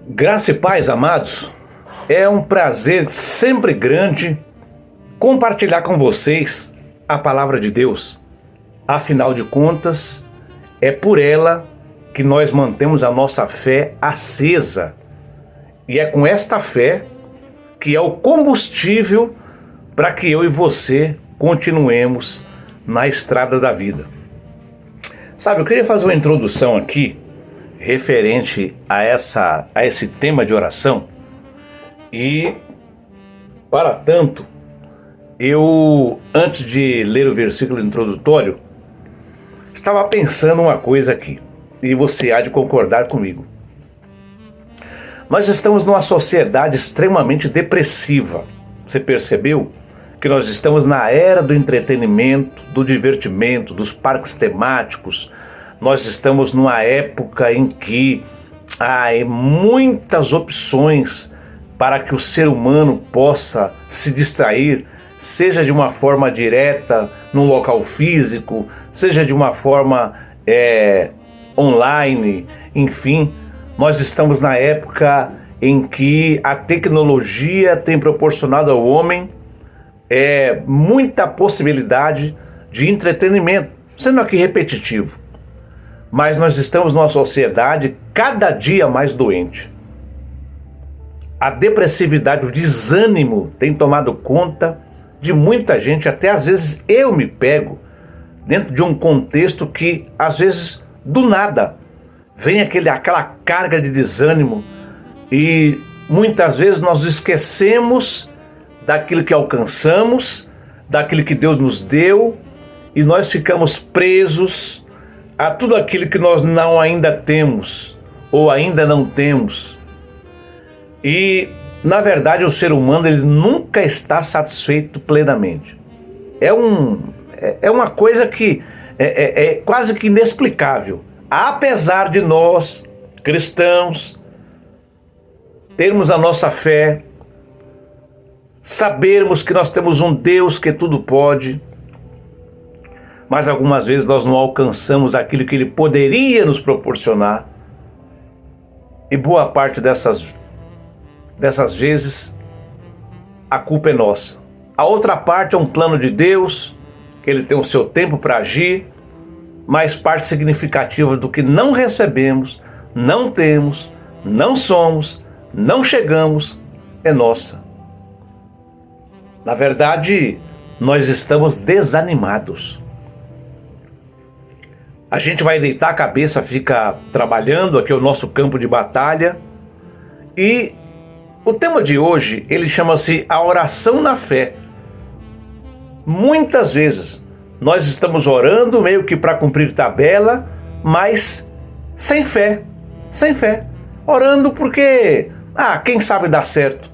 Graça e paz, amados. É um prazer sempre grande compartilhar com vocês a palavra de Deus. Afinal de contas, é por ela que nós mantemos a nossa fé acesa. E é com esta fé que é o combustível para que eu e você continuemos na estrada da vida. Sabe, eu queria fazer uma introdução aqui referente a esse tema de oração. E, para tanto, eu, antes de ler o versículo introdutório, estava pensando uma coisa aqui, e você há de concordar comigo. Nós estamos numa sociedade extremamente depressiva. Você percebeu que nós estamos na era do entretenimento, do divertimento, dos parques temáticos. Nós estamos numa época em que há muitas opções para que o ser humano possa se distrair, seja de uma forma direta, num local físico, seja de uma forma online, enfim. Nós estamos na época em que a tecnologia tem proporcionado ao homem muita possibilidade de entretenimento, sendo aqui repetitivo. Mas nós estamos numa sociedade cada dia mais doente. A depressividade, o desânimo tem tomado conta de muita gente, até às vezes eu me pego dentro de um contexto que às vezes do nada vem aquela carga de desânimo e muitas vezes nós esquecemos daquilo que alcançamos, daquilo que Deus nos deu e nós ficamos presos a tudo aquilo que nós não ainda temos ou ainda não temos. E, na verdade, o ser humano ele nunca está satisfeito plenamente. É uma coisa que é quase que inexplicável. Apesar de nós, cristãos, termos a nossa fé, sabermos que nós temos um Deus que tudo pode, mas algumas vezes nós não alcançamos aquilo que Ele poderia nos proporcionar. E boa parte dessas vezes a culpa é nossa. A outra parte é um plano de Deus, que Ele tem o seu tempo para agir, mas parte significativa do que não recebemos, não temos, não somos, não chegamos, é nossa. Na verdade, nós estamos desanimados. A gente vai deitar a cabeça, fica trabalhando, aqui é o nosso campo de batalha. E o tema de hoje, ele chama-se a oração na fé. Muitas vezes nós estamos orando meio que para cumprir tabela, mas sem fé. Orando porque, quem sabe dá certo.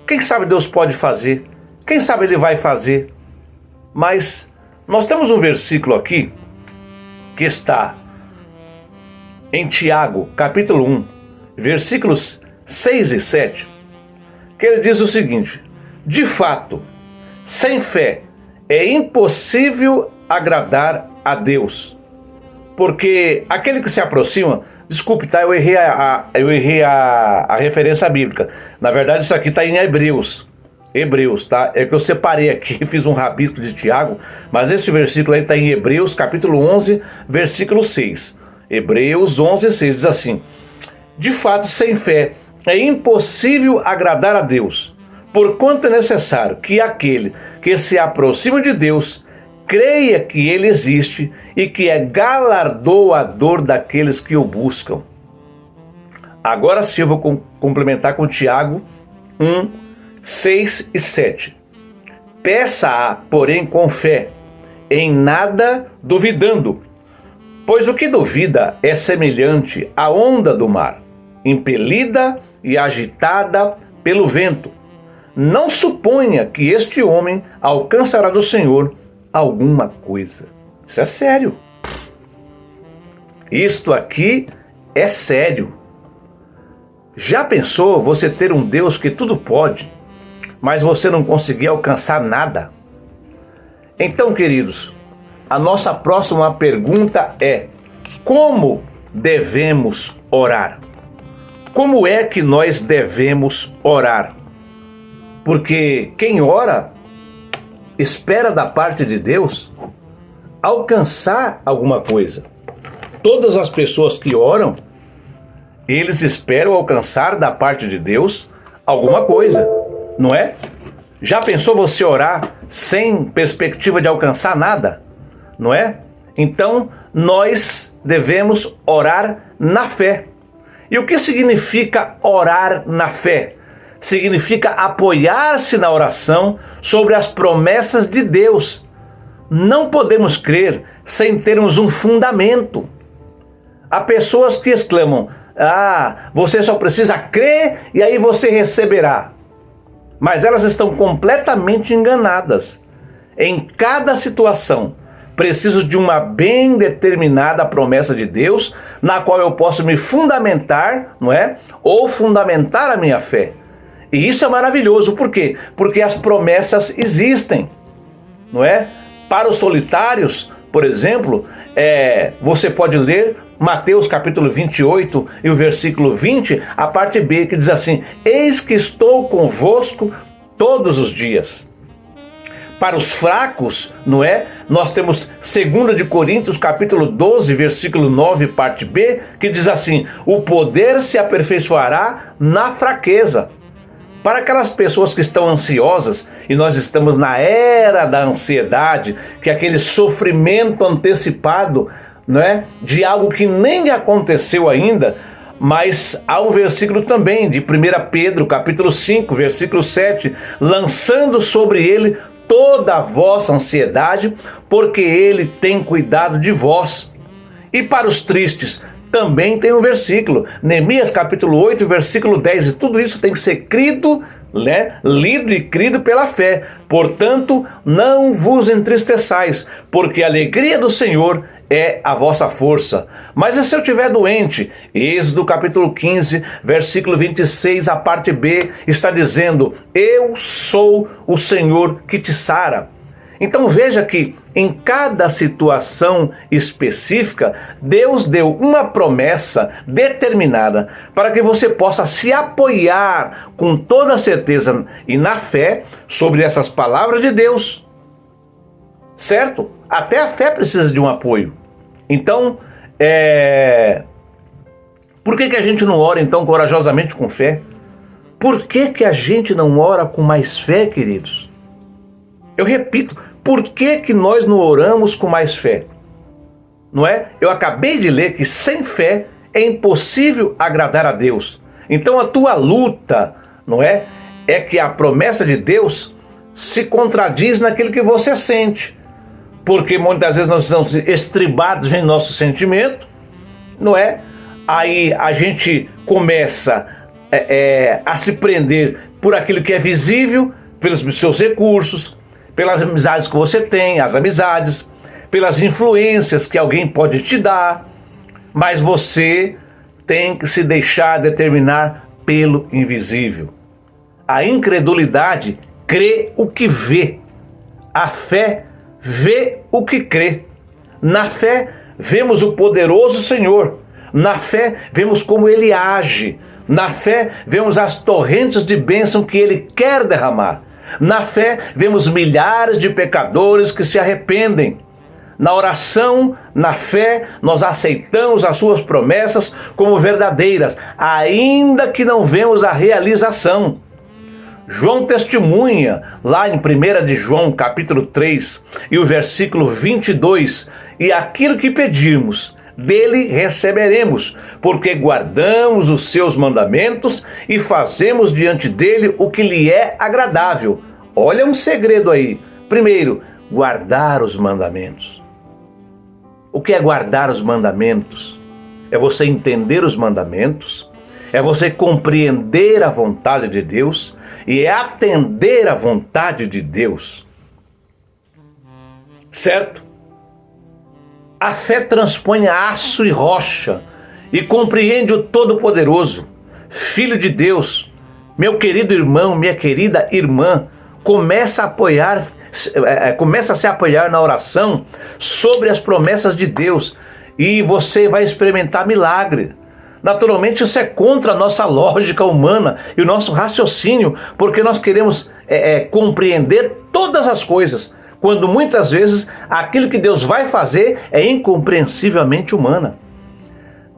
Quem sabe Deus pode fazer. Quem sabe Ele vai fazer. Mas nós temos um versículo aqui que está em Tiago, capítulo 1, versículos 6 e 7, que ele diz o seguinte: de fato, sem fé é impossível agradar a Deus, porque aquele que se aproxima, desculpe, tá? Eu errei a referência bíblica. Na verdade, isso aqui está em Hebreus, tá? É que eu separei aqui, fiz um rabisco de Tiago, mas esse versículo aí está em Hebreus, capítulo 11, versículo 6. Hebreus 11, 6 diz assim: de fato, sem fé é impossível agradar a Deus, porquanto é necessário que aquele que se aproxima de Deus creia que Ele existe e que é galardoador daqueles que o buscam. Agora sim eu vou complementar com Tiago 1, 6 e 7. Peça-a, porém, com fé, em nada duvidando, pois o que duvida é semelhante à onda do mar, impelida e agitada pelo vento. Não suponha que este homem alcançará do Senhor alguma coisa. Isso é sério. Isto aqui é sério. Já pensou você ter um Deus que tudo pode, mas você não conseguir alcançar nada? Então, queridos, a nossa próxima pergunta é: como devemos orar? Como é que nós devemos orar? Porque quem ora espera da parte de Deus alcançar alguma coisa. Todas as pessoas que oram, eles esperam alcançar da parte de Deus alguma coisa, não é? Já pensou você orar sem perspectiva de alcançar nada? Não é? Então, nós devemos orar na fé. E o que significa orar na fé? Significa apoiar-se na oração sobre as promessas de Deus. Não podemos crer sem termos um fundamento. Há pessoas que exclamam: você só precisa crer e aí você receberá. Mas elas estão completamente enganadas. Em cada situação, preciso de uma bem determinada promessa de Deus, na qual eu posso me fundamentar, não é? Ou fundamentar a minha fé. E isso é maravilhoso, por quê? Porque as promessas existem, não é? Para os solitários, por exemplo, você pode ler Mateus capítulo 28 e o versículo 20, a parte B, que diz assim: eis que estou convosco todos os dias. Para os fracos, não é? Nós temos 2 de Coríntios capítulo 12, versículo 9, parte B, que diz assim: o poder se aperfeiçoará na fraqueza. Para aquelas pessoas que estão ansiosas, e nós estamos na era da ansiedade, que é aquele sofrimento antecipado, não é? De algo que nem aconteceu ainda, mas há um versículo também de 1 Pedro, capítulo 5, versículo 7, lançando sobre ele toda a vossa ansiedade, porque ele tem cuidado de vós. E para os tristes, também tem um versículo, Neemias capítulo 8, versículo 10, e tudo isso tem que ser crido, né? Lido e crido pela fé. Portanto, não vos entristeçais, porque a alegria do Senhor é a vossa força. Mas e se eu estiver doente? Êxodo capítulo 15, versículo 26, a parte B, está dizendo: eu sou o Senhor que te sara. Então veja que em cada situação específica, Deus deu uma promessa determinada para que você possa se apoiar com toda certeza e na fé sobre essas palavras de Deus. Certo? Até a fé precisa de um apoio. Então, por que a gente não ora então corajosamente com fé? Por que a gente não ora com mais fé, queridos? Eu repito, por que nós não oramos com mais fé? Não é? Eu acabei de ler que sem fé é impossível agradar a Deus. Então a tua luta, não é? É que a promessa de Deus se contradiz naquilo que você sente. Porque muitas vezes nós estamos estribados em nosso sentimento, não é? Aí a gente começa a se prender por aquilo que é visível, pelos seus recursos, pelas amizades que você tem, as amizades, pelas influências que alguém pode te dar, mas você tem que se deixar determinar pelo invisível. A incredulidade crê o que vê, a fé vê o que crê. Na fé vemos o poderoso Senhor, na fé vemos como Ele age, na fé vemos as torrentes de bênção que Ele quer derramar. Na fé, vemos milhares de pecadores que se arrependem. Na oração, na fé, nós aceitamos as suas promessas como verdadeiras, ainda que não vemos a realização. João testemunha, lá em 1 de João, capítulo 3, e o versículo 22, e aquilo que pedimos, dele receberemos, porque guardamos os seus mandamentos e fazemos diante dele o que lhe é agradável. Olha um segredo aí. Primeiro, guardar os mandamentos. O que é guardar os mandamentos? É você entender os mandamentos, é você compreender a vontade de Deus e é atender a vontade de Deus. Certo? A fé transpõe aço e rocha e compreende o Todo-Poderoso, Filho de Deus. Meu querido irmão, minha querida irmã, começa a se apoiar na oração sobre as promessas de Deus e você vai experimentar milagre. Naturalmente isso é contra a nossa lógica humana e o nosso raciocínio, porque nós queremos compreender todas as coisas, quando muitas vezes aquilo que Deus vai fazer é incompreensivelmente humana.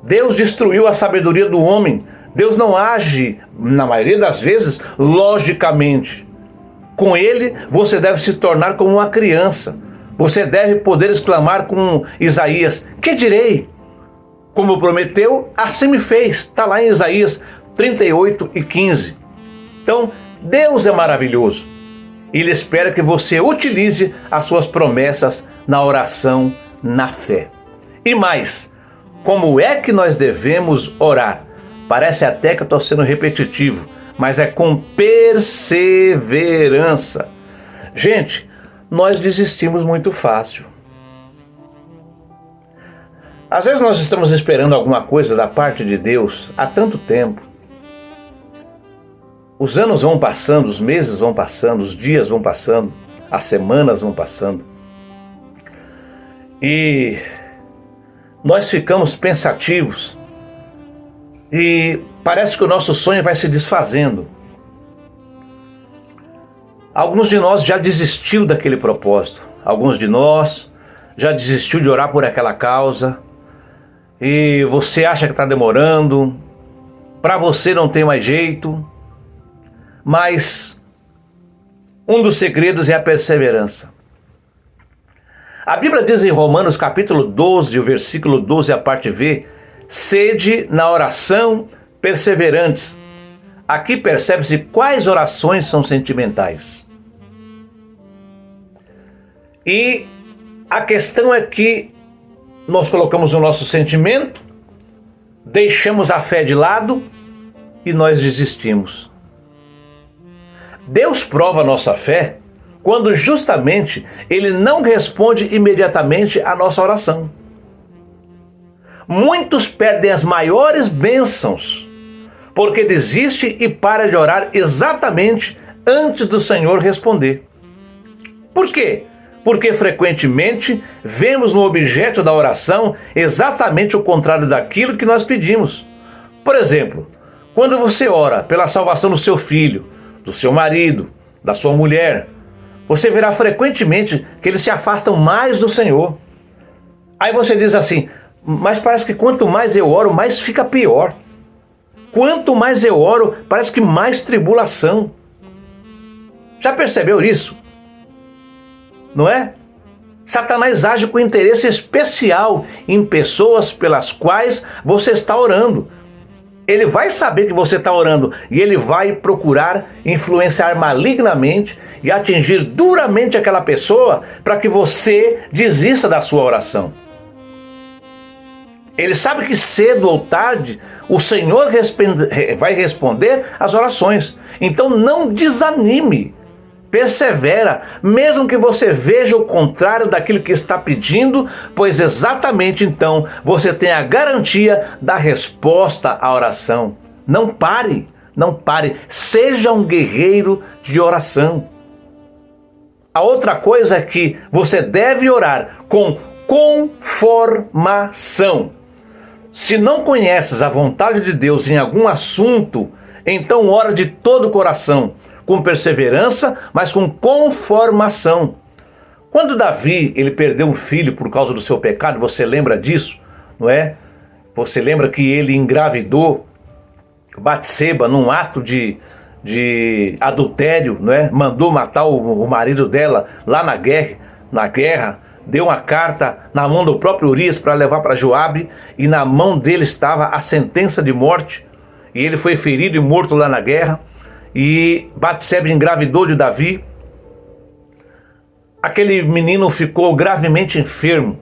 Deus destruiu a sabedoria do homem. Deus não age, na maioria das vezes, logicamente. Com ele, você deve se tornar como uma criança. Você deve poder exclamar com Isaías: que direi? Como prometeu, assim me fez. Está lá em Isaías 38:15. Então, Deus é maravilhoso. Ele espera que você utilize as suas promessas na oração, na fé. E mais, como é que nós devemos orar? Parece até que eu estou sendo repetitivo, mas é com perseverança. Gente, nós desistimos muito fácil. Às vezes nós estamos esperando alguma coisa da parte de Deus há tanto tempo. Os anos vão passando, os meses vão passando, os dias vão passando, as semanas vão passando. E nós ficamos pensativos e parece que o nosso sonho vai se desfazendo. Alguns de nós já desistiu daquele propósito. Alguns de nós já desistiu de orar por aquela causa. E você acha que está demorando. Para você não tem mais jeito. Mas um dos segredos é a perseverança. A Bíblia diz em Romanos capítulo 12, o versículo 12, a parte V: sede na oração perseverantes. Aqui percebe-se quais orações são sentimentais. E a questão é que nós colocamos o nosso sentimento, deixamos a fé de lado e nós desistimos. Deus prova a nossa fé quando justamente Ele não responde imediatamente à nossa oração. Muitos pedem as maiores bênçãos porque desiste e para de orar exatamente antes do Senhor responder. Por quê? Porque frequentemente vemos no objeto da oração exatamente o contrário daquilo que nós pedimos. Por exemplo, quando você ora pela salvação do seu filho, do seu marido, da sua mulher, você verá frequentemente que eles se afastam mais do Senhor. Aí você diz assim: mas parece que quanto mais eu oro, mais fica pior. Quanto mais eu oro, parece que mais tribulação. Já percebeu isso? Não é? Satanás age com interesse especial em pessoas pelas quais você está orando. Ele vai saber que você está orando e ele vai procurar influenciar malignamente e atingir duramente aquela pessoa para que você desista da sua oração. Ele sabe que cedo ou tarde o Senhor vai responder às orações. Então não desanime. Persevera, mesmo que você veja o contrário daquilo que está pedindo, pois exatamente então você tem a garantia da resposta à oração. Não pare, não pare, seja um guerreiro de oração. A outra coisa é que você deve orar com conformação. Se não conheces a vontade de Deus em algum assunto, então ora de todo o coração, com perseverança, mas com conformação. Quando Davi, ele perdeu um filho por causa do seu pecado, você lembra disso, não é? Você lembra que ele engravidou Batseba num ato de adultério, não é? Mandou matar o marido dela lá na guerra, deu uma carta na mão do próprio Urias para levar para Joabe, e na mão dele estava a sentença de morte, e ele foi ferido e morto lá na guerra. E Batseba engravidou de Davi. Aquele menino ficou gravemente enfermo.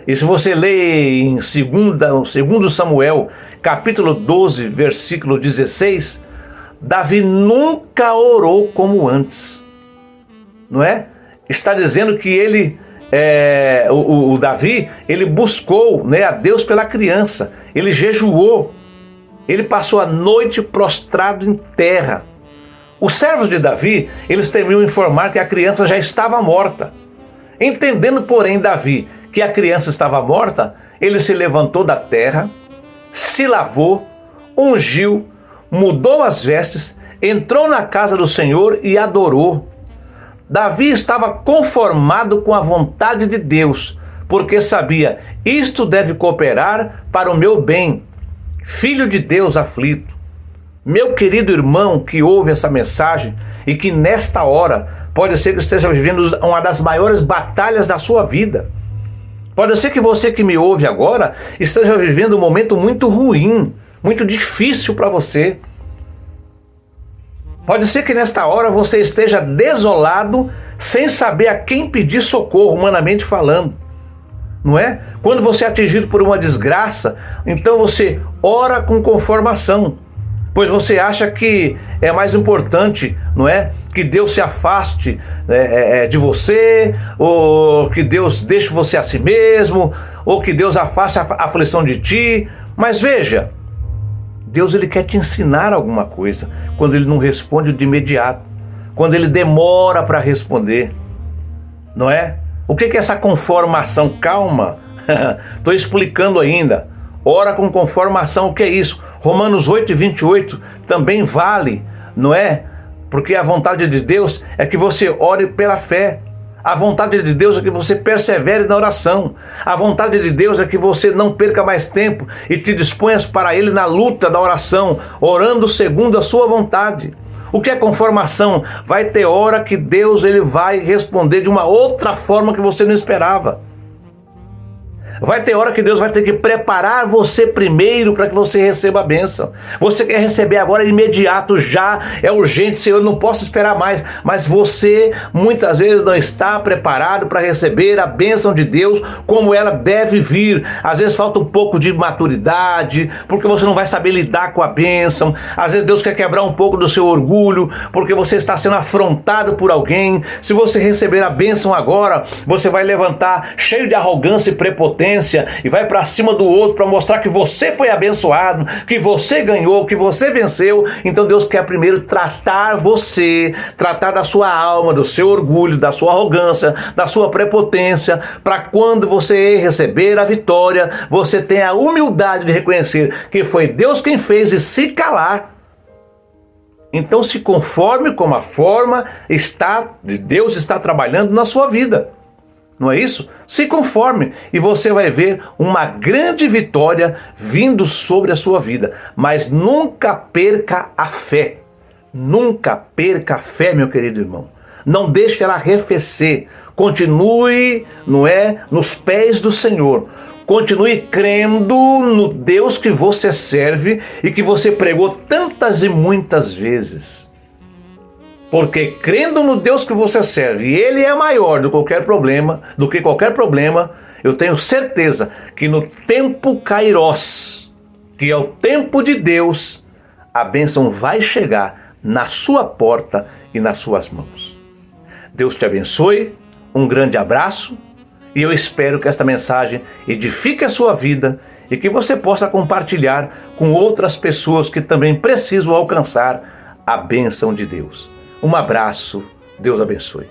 E se você lê em 2 Samuel, capítulo 12, versículo 16, Davi nunca orou como antes. Não é? Está dizendo que ele, o Davi, ele buscou, né, a Deus pela criança. Ele jejuou. Ele passou a noite prostrado em terra. Os servos de Davi, eles temiam informar que a criança já estava morta. Entendendo, porém, Davi que a criança estava morta, ele se levantou da terra, se lavou, ungiu, mudou as vestes, entrou na casa do Senhor e adorou. Davi estava conformado com a vontade de Deus, porque sabia, isto deve cooperar para o meu bem. Filho de Deus aflito, meu querido irmão que ouve essa mensagem e que nesta hora pode ser que esteja vivendo uma das maiores batalhas da sua vida. Pode ser que você que me ouve agora esteja vivendo um momento muito ruim, muito difícil para você. Pode ser que nesta hora você esteja desolado, sem saber a quem pedir socorro, humanamente falando. Não é? Quando você é atingido por uma desgraça, então você ora com conformação, pois você acha que é mais importante, não é? Que Deus se afaste de você, ou que Deus deixe você a si mesmo, ou que Deus afaste a aflição de ti. Mas veja, Deus ele quer te ensinar alguma coisa quando ele não responde de imediato, quando ele demora para responder, não é? O que é essa conformação? Calma, estou explicando ainda. Ora com conformação, o que é isso? Romanos 8:28 também vale, não é? Porque a vontade de Deus é que você ore pela fé. A vontade de Deus é que você persevere na oração. A vontade de Deus é que você não perca mais tempo e te disponhas para Ele na luta da oração, orando segundo a sua vontade. O que é conformação? Vai ter hora que Deus ele vai responder de uma outra forma que você não esperava. Vai ter hora que Deus vai ter que preparar você primeiro para que você receba a bênção. Você quer receber agora imediato, já, é urgente, Senhor, eu não posso esperar mais. Mas você muitas vezes não está preparado para receber a bênção de Deus como ela deve vir. Às vezes falta um pouco de maturidade, porque você não vai saber lidar com a bênção. Às vezes Deus quer quebrar um pouco do seu orgulho, porque você está sendo afrontado por alguém. Se você receber a bênção agora, você vai levantar cheio de arrogância e prepotência e vai para cima do outro para mostrar que você foi abençoado, que você ganhou, que você venceu. Então Deus quer primeiro tratar você, tratar da sua alma, do seu orgulho, da sua arrogância, da sua prepotência, para quando você receber a vitória, você tenha a humildade de reconhecer que foi Deus quem fez e se calar. Então se conforme com a forma Deus está trabalhando na sua vida. Não é isso? Se conforme e você vai ver uma grande vitória vindo sobre a sua vida. Mas nunca perca a fé. Nunca perca a fé, meu querido irmão. Não deixe ela arrefecer. Continue, não é, nos pés do Senhor. Continue crendo no Deus que você serve e que você pregou tantas e muitas vezes. Porque crendo no Deus que você serve, e Ele é maior do que qualquer problema, eu tenho certeza que no tempo Kairós, que é o tempo de Deus, a bênção vai chegar na sua porta e nas suas mãos. Deus te abençoe, um grande abraço, e eu espero que esta mensagem edifique a sua vida e que você possa compartilhar com outras pessoas que também precisam alcançar a bênção de Deus. Um abraço, Deus abençoe.